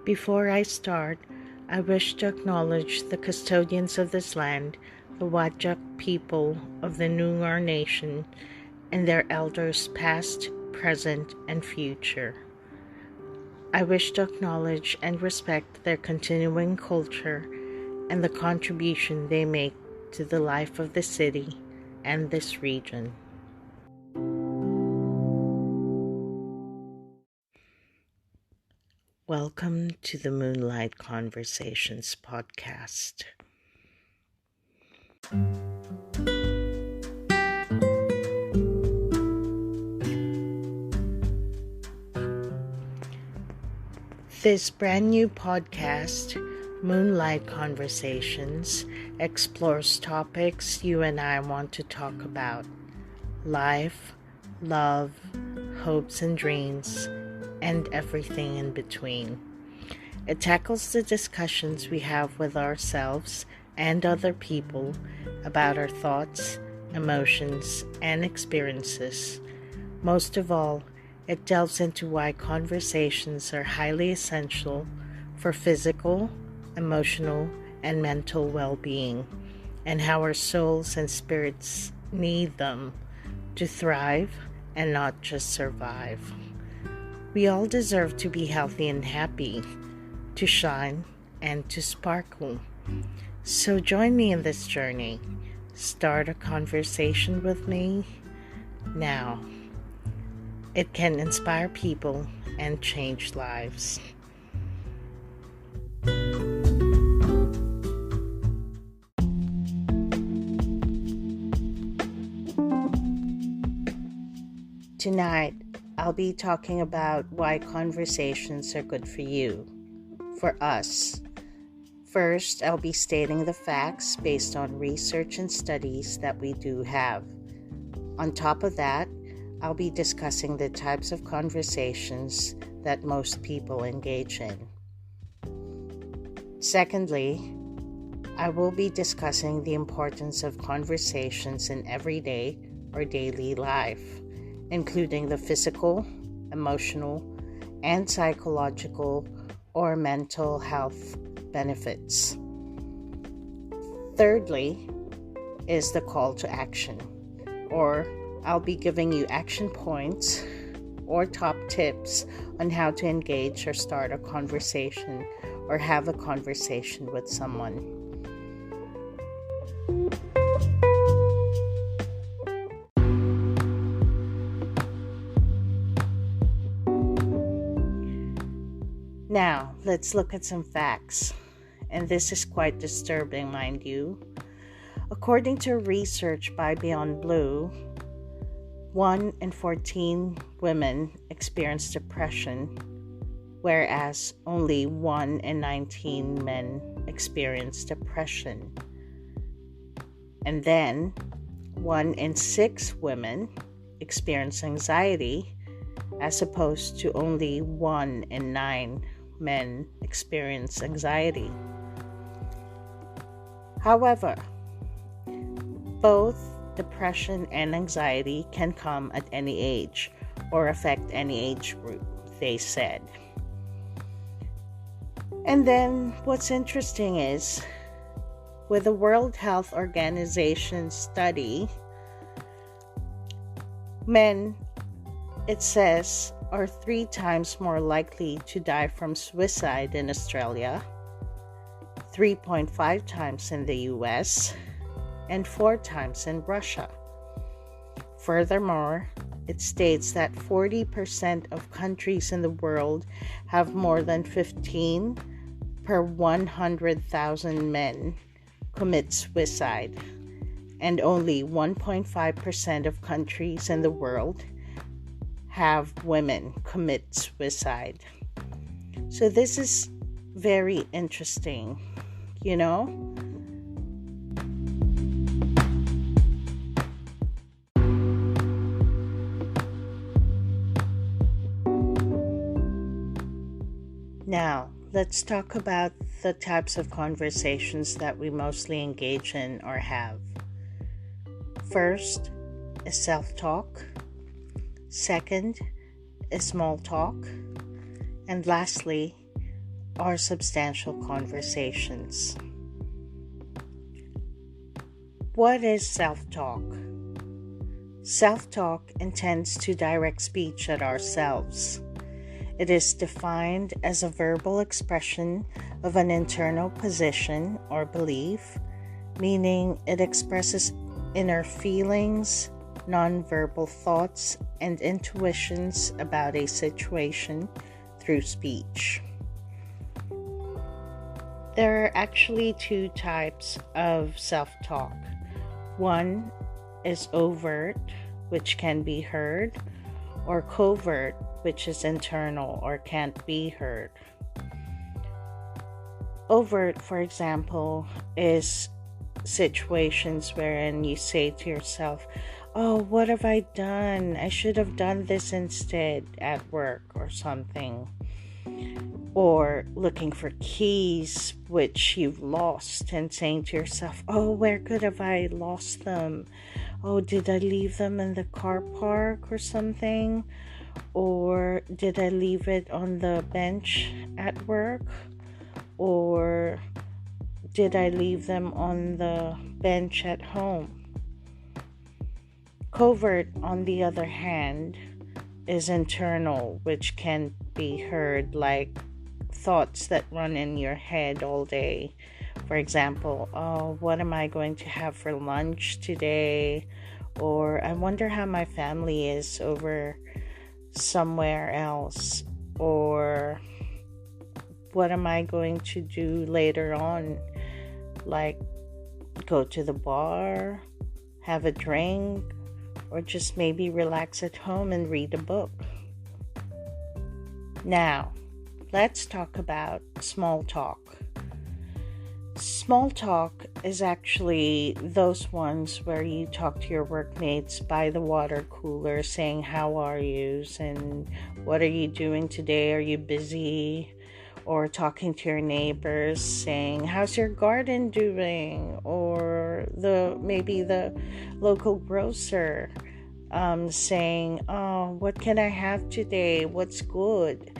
Before I start, I wish to acknowledge the custodians of this land, the Whadjuk people of the Noongar Nation, and their elders past, present, and future. I wish to acknowledge and respect their continuing culture and the contribution they make to the life of the city and this region. Welcome to the Moonlight Conversations podcast. This brand new podcast, Moonlight Conversations, explores topics you and I want to talk about: life, love, hopes and dreams, and everything in between. It tackles the discussions we have with ourselves and other people about our thoughts, emotions, and experiences. Most of all, it delves into why conversations are highly essential for physical, emotional, and mental well-being, and how our souls and spirits need them to thrive and not just survive. We all deserve to be healthy and happy, to shine and to sparkle. So join me in this journey. Start a conversation with me now. It can inspire people and change lives. Tonight, I'll be talking about why conversations are good for you, for us. First, I'll be stating the facts based on research and studies that we do have. On top of that, I'll be discussing the types of conversations that most people engage in. Secondly, I will be discussing the importance of conversations in everyday or daily life, including the physical, emotional, and psychological or mental health benefits. Thirdly is the call to action, or I'll be giving you action points or top tips on how to engage or start a conversation or have a conversation with someone. Now, let's look at some facts. And this is quite disturbing, mind you. According to research by Beyond Blue, 1 in 14 women experience depression, whereas only 1 in 19 men experience depression. And then 1 in 6 women experience anxiety, as opposed to only 1 in 9 men experience anxiety. However, both depression and anxiety can come at any age or affect any age group, they said. And then what's interesting is, with the World Health Organization study, men, it says, are 3 times more likely to die from suicide in Australia, 3.5 times in the US, and 4 times in Russia. Furthermore, it states that 40% of countries in the world have more than 15 per 100,000 men commit suicide, and only 1.5% of countries in the world have women commit suicide. So this is very interesting, you know? Now, let's talk about the types of conversations that we mostly engage in or have. First is self-talk. Second is small talk. And lastly, are substantial conversations. What is self-talk? Self-talk intends to direct speech at ourselves. It is defined as a verbal expression of an internal position or belief, meaning it expresses inner feelings, nonverbal thoughts, and intuitions about a situation through speech. There are actually two types of self-talk. One is overt, which can be heard, or covert, which is internal or can't be heard. Overt, for example, is situations wherein you say to yourself, "Oh, what have I done? I should have done this instead at work," or something. Or looking for keys which you've lost and saying to yourself, "Oh, where could have I lost them? Oh, did I leave them in the car park or something? Or did I leave it on the bench at work? Or did I leave them on the bench at home?" Covert, on the other hand, is internal, which can be heard, like thoughts that run in your head all day. For example, "Oh, what am I going to have for lunch today?" Or, "I wonder how my family is over somewhere else." Or, "What am I going to do later on?" Like go to the bar, have a drink, or just maybe relax at home and read a book. Now, let's talk about small talk. Small talk is actually those ones where you talk to your workmates by the water cooler saying, "How are you?" and "What are you doing today? Are you busy?" Or talking to your neighbors saying, "How's your garden doing?" Or maybe the local grocer saying, "Oh, what can I have today? What's good?"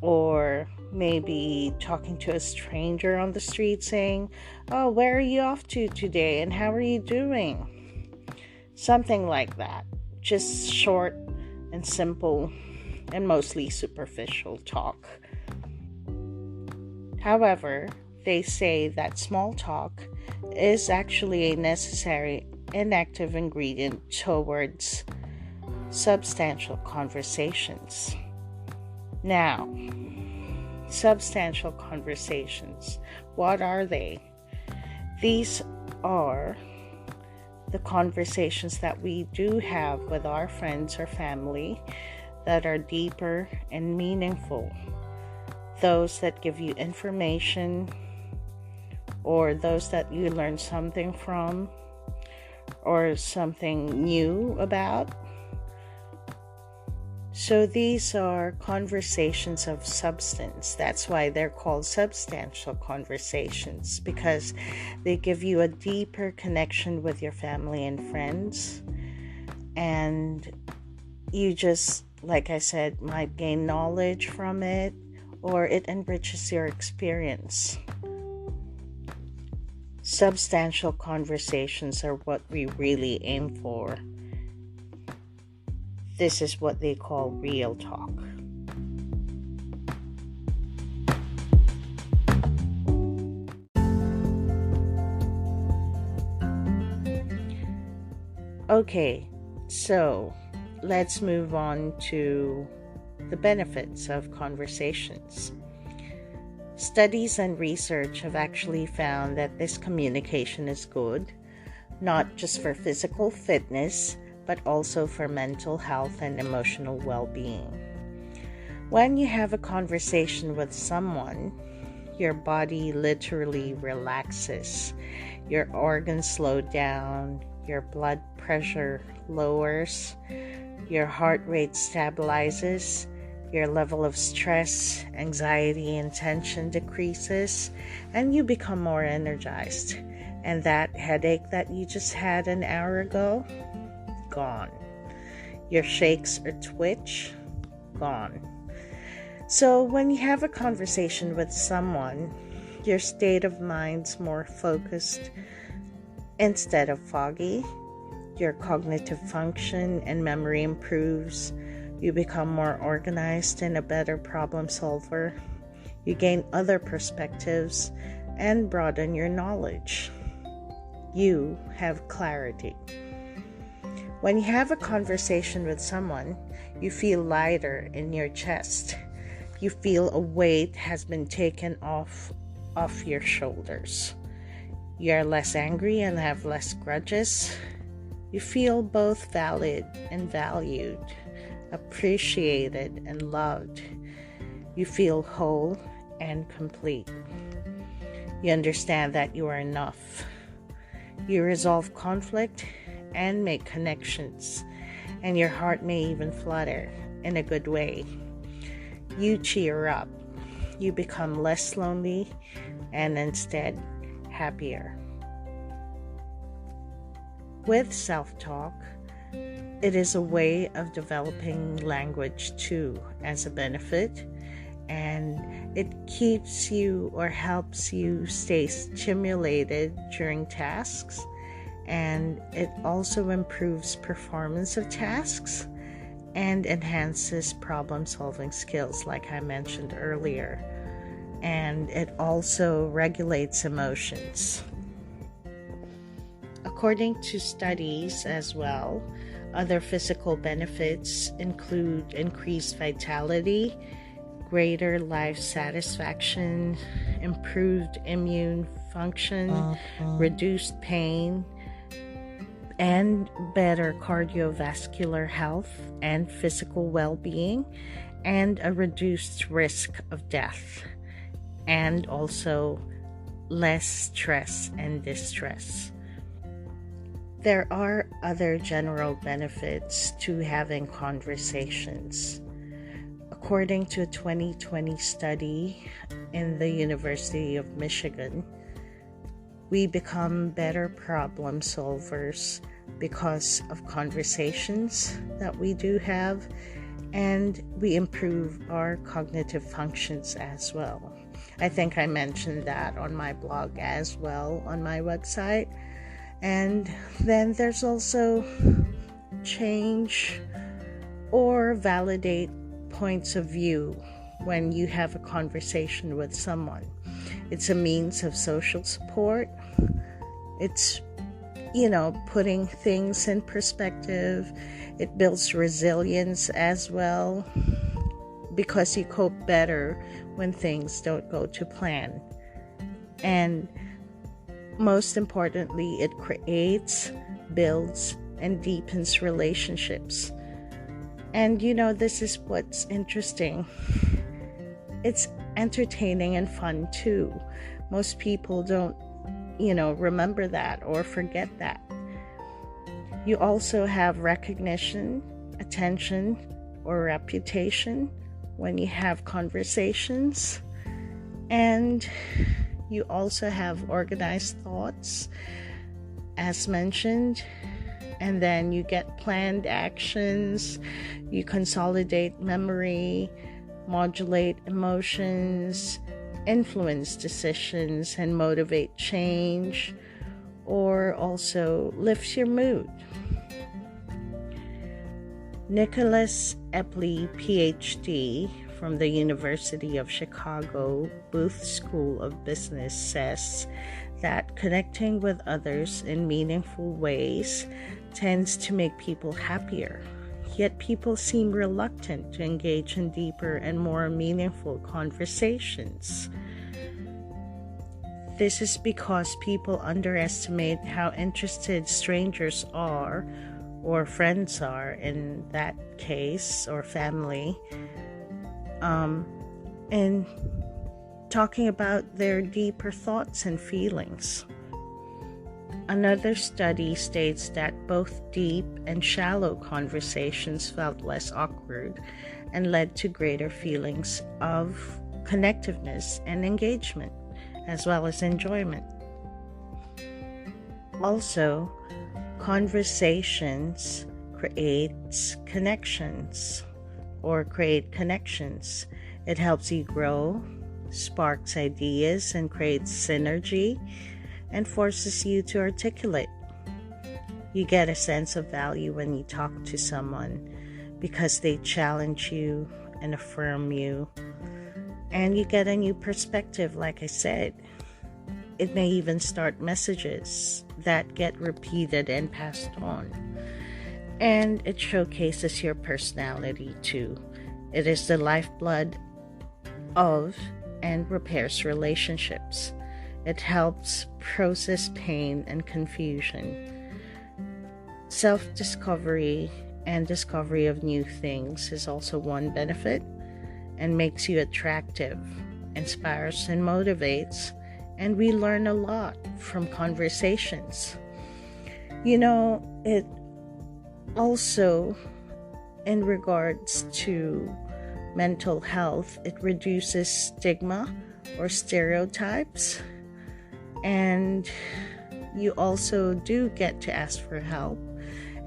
Or maybe talking to a stranger on the street saying, "Oh, where are you off to today? And how are you doing?" Something like that. Just short and simple and mostly superficial talk. However, they say that small talk is actually a necessary and active ingredient towards substantial conversations. Now, substantial conversations, what are they? These are the conversations that we do have with our friends or family that are deeper and meaningful. Those that give you information, or those that you learn something from, or something new about. So these are conversations of substance. That's why they're called substantial conversations, because they give you a deeper connection with your family and friends. And you just, like I said, might gain knowledge from it, or it enriches your experience. Substantial conversations are what we really aim for. This is what they call real talk. Okay, so let's move on to the benefits of conversations. Studies and research have actually found that this communication is good, not just for physical fitness, but also for mental health and emotional well-being. When you have a conversation with someone, your body literally relaxes, your organs slow down, your blood pressure lowers, your heart rate stabilizes, your level of stress, anxiety, and tension decreases, and you become more energized. And that headache that you just had an hour ago, gone. Your shakes or twitch, gone. So when you have a conversation with someone, your state of mind's more focused instead of foggy. Your cognitive function and memory improves. You become more organized and a better problem solver. You gain other perspectives and broaden your knowledge. You have clarity. When you have a conversation with someone, you feel lighter in your chest. You feel a weight has been taken off your shoulders. You're less angry and have less grudges. You feel both valid and valued, appreciated and loved. You feel whole and complete. You understand that you are enough. You resolve conflict and make connections, and your heart may even flutter in a good way. You cheer up. You become less lonely and instead happier. With self-talk, it is a way of developing language too as a benefit, and it keeps you or helps you stay stimulated during tasks, and it also improves performance of tasks and enhances problem-solving skills, like I mentioned earlier, and it also regulates emotions. According to studies as well, other physical benefits include increased vitality, greater life satisfaction, improved immune function, reduced pain, and better cardiovascular health and physical well-being, and a reduced risk of death, and also less stress and distress. There are other general benefits to having conversations. According to a 2020 study in the University of Michigan, we become better problem solvers because of conversations that we do have, and we improve our cognitive functions as well. I think I mentioned that on my blog as well on my website. And then there's also change or validate points of view when you have a conversation with someone. It's a means of social support. It's, putting things in perspective. It builds resilience as well, because you cope better when things don't go to plan. And most importantly, it creates, builds, and deepens relationships. And this is what's interesting. It's entertaining and fun too. Most people don't, remember that or forget that. You also have recognition, attention, or reputation when you have conversations. And you also have organized thoughts, as mentioned, and then you get planned actions, you consolidate memory, modulate emotions, influence decisions, and motivate change, or also lifts your mood. Nicholas Epley, PhD, from the University of Chicago Booth School of Business, says that connecting with others in meaningful ways tends to make people happier. Yet people seem reluctant to engage in deeper and more meaningful conversations. This is because people underestimate how interested strangers are, or friends are in that case, or family, in talking about their deeper thoughts and feelings. Another study states that both deep and shallow conversations felt less awkward and led to greater feelings of connectiveness and engagement, as well as enjoyment. Also, conversations create connections. It helps you grow, sparks ideas, and creates synergy, and forces you to articulate. You get a sense of value when you talk to someone because they challenge you and affirm you, and you get a new perspective, like I said. It may even start messages that get repeated and passed on. And it showcases your personality too. It is the lifeblood of and repairs relationships. It helps process pain and confusion. Self-discovery and discovery of new things is also one benefit, and makes you attractive, inspires and motivates, and we learn a lot from conversations. It also, in regards to mental health, it reduces stigma or stereotypes, and you also do get to ask for help,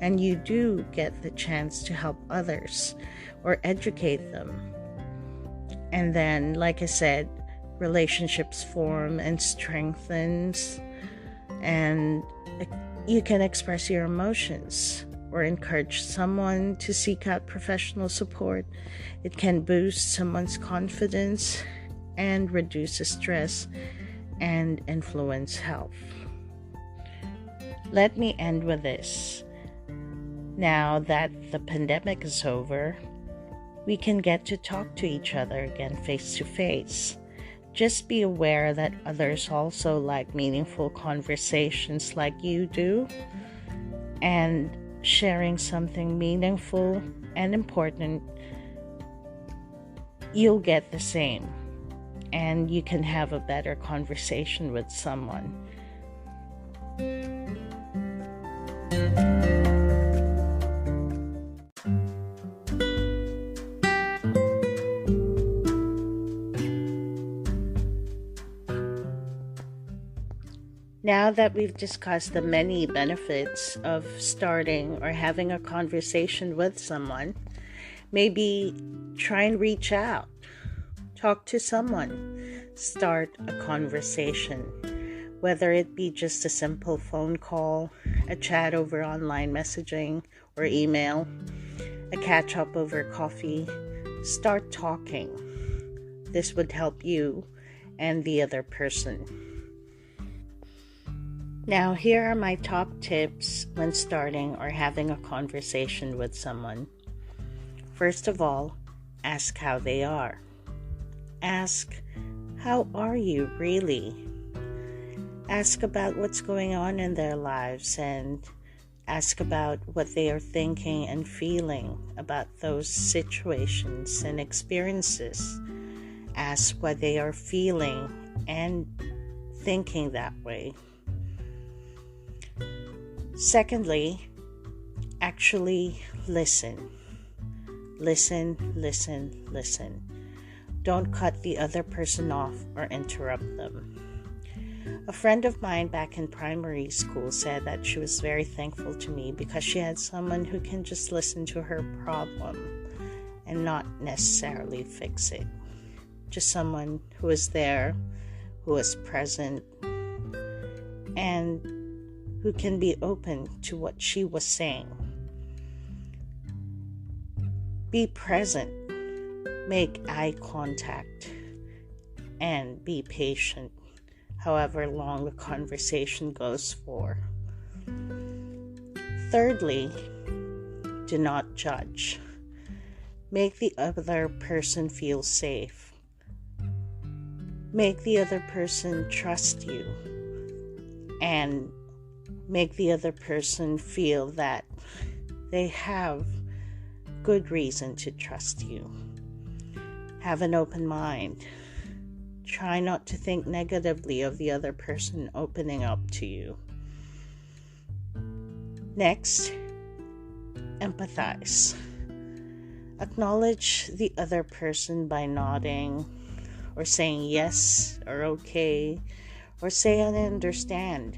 and you do get the chance to help others or educate them. And then, like I said, relationships form and strengthens, and you can express your emotions or encourage someone to seek out professional support. It can boost someone's confidence and reduce stress and influence health. Let me end with this. Now that the pandemic is over, we can get to talk to each other again face to face. Just be aware that others also like meaningful conversations like you do, and sharing something meaningful and important, you'll get the same, and you can have a better conversation with someone. Now that we've discussed the many benefits of starting or having a conversation with someone, maybe try and reach out. Talk to someone. Start a conversation. Whether it be just a simple phone call, a chat over online messaging or email, a catch up over coffee, start talking. This would help you and the other person. Now, here are my top tips when starting or having a conversation with someone. First of all, ask how they are. Ask, how are you really? Ask about what's going on in their lives, and ask about what they are thinking and feeling about those situations and experiences. Ask why they are feeling and thinking that way. Secondly, actually listen. Listen. Don't cut the other person off or interrupt them. A friend of mine back in primary school said that she was very thankful to me because she had someone who can just listen to her problem and not necessarily fix it. Just someone who is there, who is present, and who can be open to what she was saying. Be present, make eye contact, and be patient, however long the conversation goes for. Thirdly, do not judge. Make the other person feel safe. Make the other person trust you, and make the other person feel that they have good reason to trust you. Have an open mind. Try not to think negatively of the other person opening up to you. Next, empathize. Acknowledge the other person by nodding or saying yes or okay, or say I understand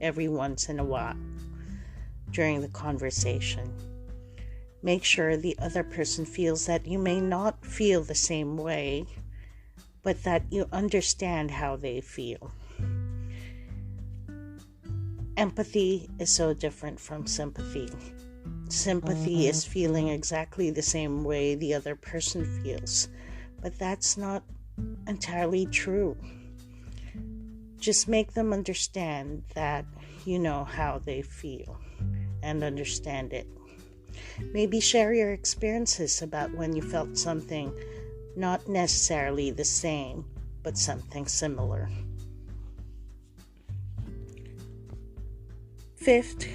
every once in a while during the conversation. Make sure the other person feels that you may not feel the same way, but that you understand how they feel. Empathy is so different from sympathy. Sympathy is feeling exactly the same way the other person feels, but that's not entirely true. Just make them understand that you know how they feel and understand it. Maybe share your experiences about when you felt something not necessarily the same, but something similar. Fifth,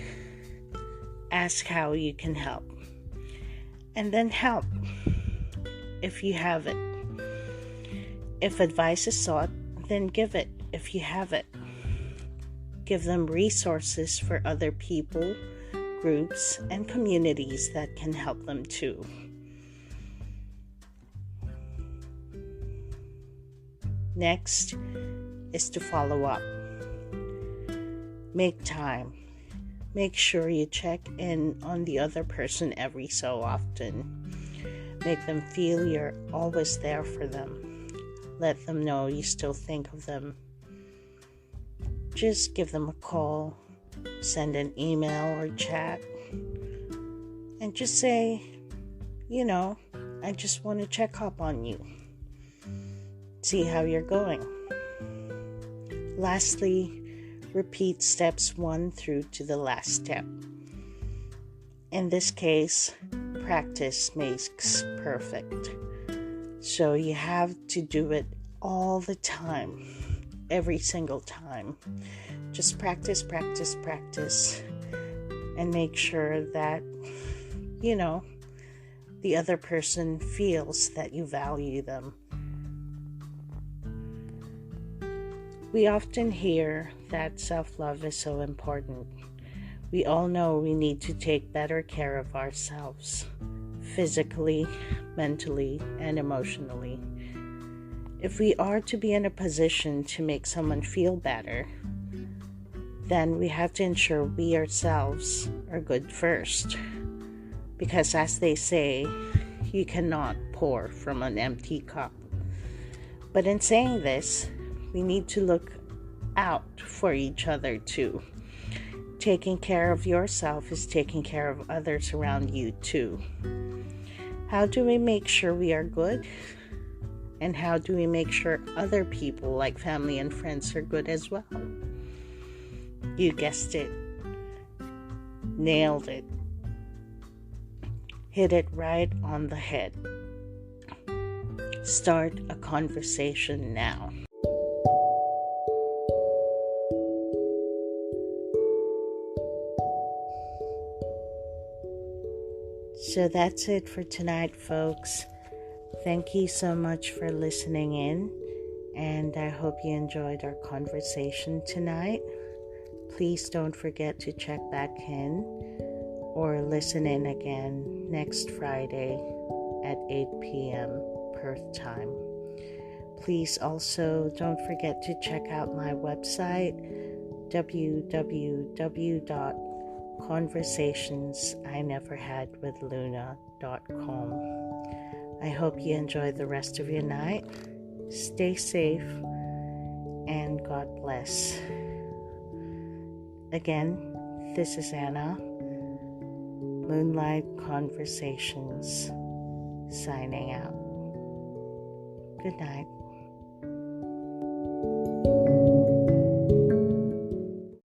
ask how you can help. And then help if you have it. If advice is sought, then give it if you have it. Give them resources for other people, groups, and communities that can help them too. Next is to follow up. Make time. Make sure you check in on the other person every so often. Make them feel you're always there for them. Let them know you still think of them. Just give them a call, send an email or chat, and just say, I just want to check up on you. See how you're going. Lastly, repeat steps 1 through to the last step. In this case, practice makes perfect. So you have to do it all the time, every single time. Just practice, and make sure that, the other person feels that you value them. We often hear that self-love is so important. We all know we need to take better care of ourselves, physically, mentally, and emotionally. If we are to be in a position to make someone feel better, then we have to ensure we ourselves are good first. Because as they say, you cannot pour from an empty cup. But in saying this, we need to look out for each other too. Taking care of yourself is taking care of others around you too. How do we make sure we are good? And how do we make sure other people, like family and friends, are good as well? You guessed it. Nailed it. Hit it right on the head. Start a conversation now. So that's it for tonight, folks. Thank you so much for listening in, and I hope you enjoyed our conversation tonight. Please don't forget to check back in or listen in again next Friday at 8 p.m. Perth time. Please also don't forget to check out my website, www.conversationsIneverhadwithluna.com. I hope you enjoy the rest of your night. Stay safe and God bless. Again, this is Anna, Moonlight Conversations, signing out. Good night.